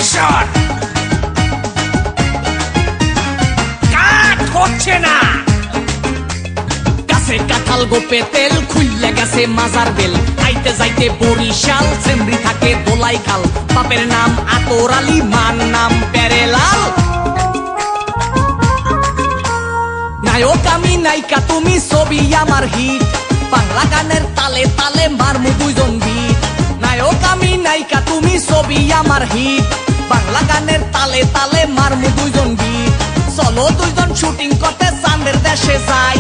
action cut হচ্ছে না গাছে কাঁঠাল গোপে তেল খুললে গেছে মাজার বেল আইতে যাইতে বরিশাল সেমরি থাকে দোলাই খাল বাপের নাম আতর আলী মার নাম পেরেলাল নায়ক আমি নায়িকা তুমি ছবি আমার হিট বাংলা গানের তালে তালে মারমু দুইজন বিট নায়ক আমি নায়িকা তুমি ছবি আমার হিট বাংলা গানের তালে তালে মারমু দুইজন বিট চলো দুইজন শুটিং করতে চাঁদের দেশে যাই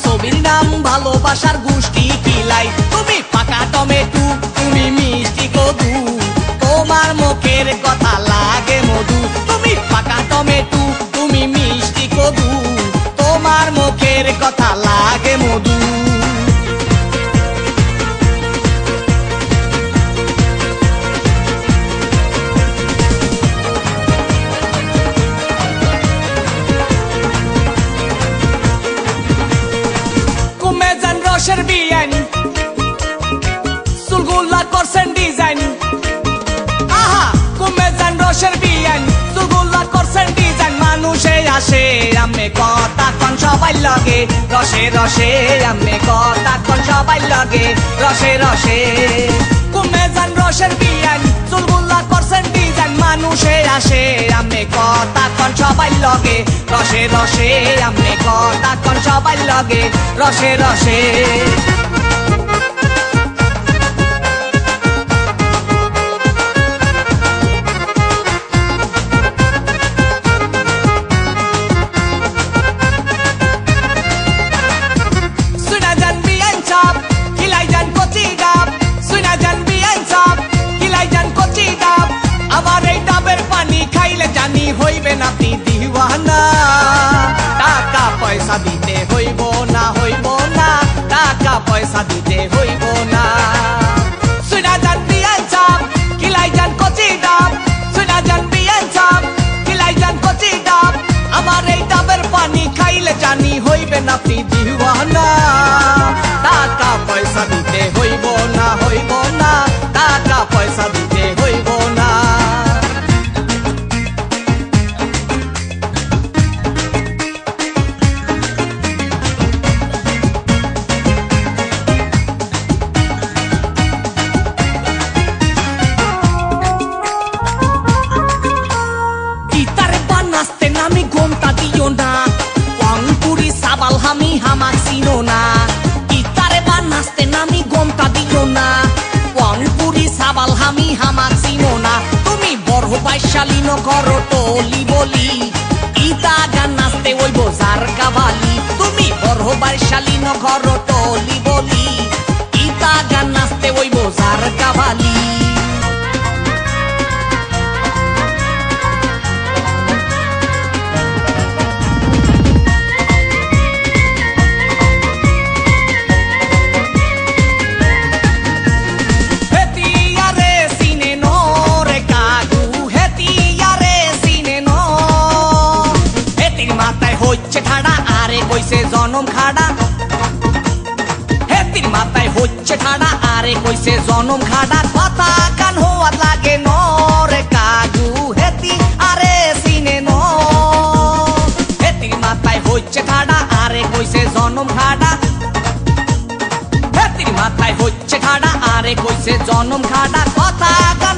ছবির নাম ভালোবাসার গোষ্ঠী কিলাই তুমি পাকা টমেটো তুমি মিষ্টি কদু তোমার মুখের কথা লাগে মধু তুমি পাকা টমেটো তুমি মিষ্টি কদু তোমার মুখের কথা লাগে মধু রসের বিয়ান চুলগুলা করছেন ডিজাইন আহা কমে যান রসের বিয়ান চুলগুলা করছেন ডিজাইন মানুষে আসে আমি কথা কোন সবাই লাগে রসে রসে আমি কথা কোন সবাই লাগে রসে রসে কমে যান রসের বিয়ান চুলগুলা করছেন ডিজাইন মানুষে আসে আমি কথা কোন সবাই লাগে রসে রসে আমি কথা কোন সবাই লাগে রসে রসে হইবেন আপনি দিওয়ানা টাকা পয়সা দিতে হইব না টাকা পয়সা দিতে হইব না সুনা জান বিয়ান চাপ কিলাই জান কচি ডাব সুনা জান বিয়ান চাপ কিলাই জান কচি ডাব আমার এই ডাবের পানি খাইলে জানি হইবেন আপনি দিওয়ানা টাকা পয়সা দিতে হইব না টাকা পয়সা দিতে হইব না আমি হামাক চিনো না ইতারে বা নাচতে নামি গমটা দিল না ওয়াংপুরি সাবাল আমি হামাক চিনো না তুমি বড় বাইশালী নগর টলি বলি ইতা গান নাচতে ওইব যার কাবালি তুমি বড় বাইশালী নগর টলি বলি ইতা গান নাচতে ওইব যার কাবালি কইছে জনম খাড়া হেতির মাথায় হচ্ছে ঠাড়া আরে কইছে জনম খাড়া কথা কান হওয়ার লাগে নরে কাজু হেতি আরে সিনে ন হেতির মাথায় হচ্ছে ঠাড়া আরে কইছে জনম খাড়া হেতির মাথায় হচ্ছে ঠাড়া আরে কইছে জনম খাড়া কথা কান